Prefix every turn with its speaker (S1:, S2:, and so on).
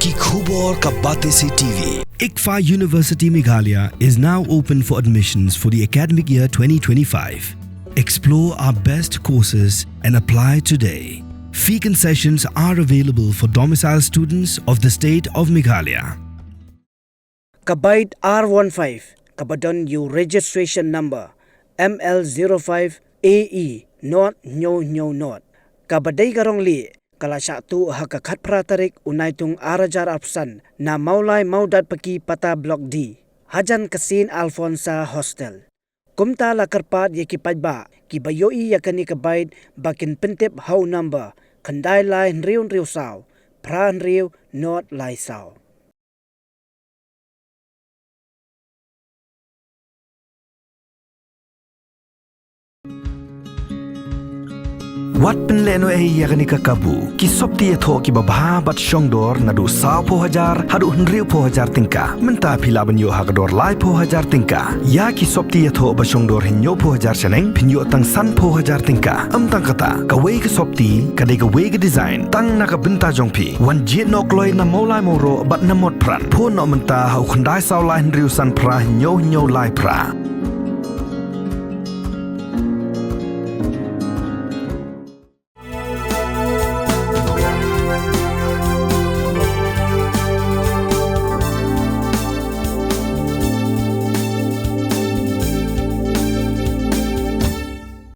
S1: Ki khubor ka bate se TV.
S2: ICFA University Meghalaya is now open for admissions for the academic year 2025. Explore our best courses and apply today. Fee concessions are available for domicile students of the state of Meghalaya.
S3: Kabaid R15, Kabadon U registration number ML05AE not not. Kabadai garongli kalasya tu hakakat pratarik unaitung arajar apsan na Mawlai Mawdatbaki pata blok D. Hajan kasin Alfonsa hostel. Kumta la karpat yakipajba kibayoi yakani kabaid bakin pentip hau number kandai lai riun riu sao pran riu not lai sao.
S2: Wat penleno yakani kakabu ki sopti etho ki babha bat shongdor nadu sao po hajar hadu hnriu po hajar tingka menta phila banyo hakador lai po hajar tingka ya ki sopti etho ba shongdor hinyo po hajar chaneng phinyo tang san po hajar tingka tang kata kawei ki sopti kadai kawei ki design tang na ka benta jongpi wan jit nok loi na Mawlai moro bat na mot pran pho no menta hau khandai sao lai hnriu san pra hinyo lai pra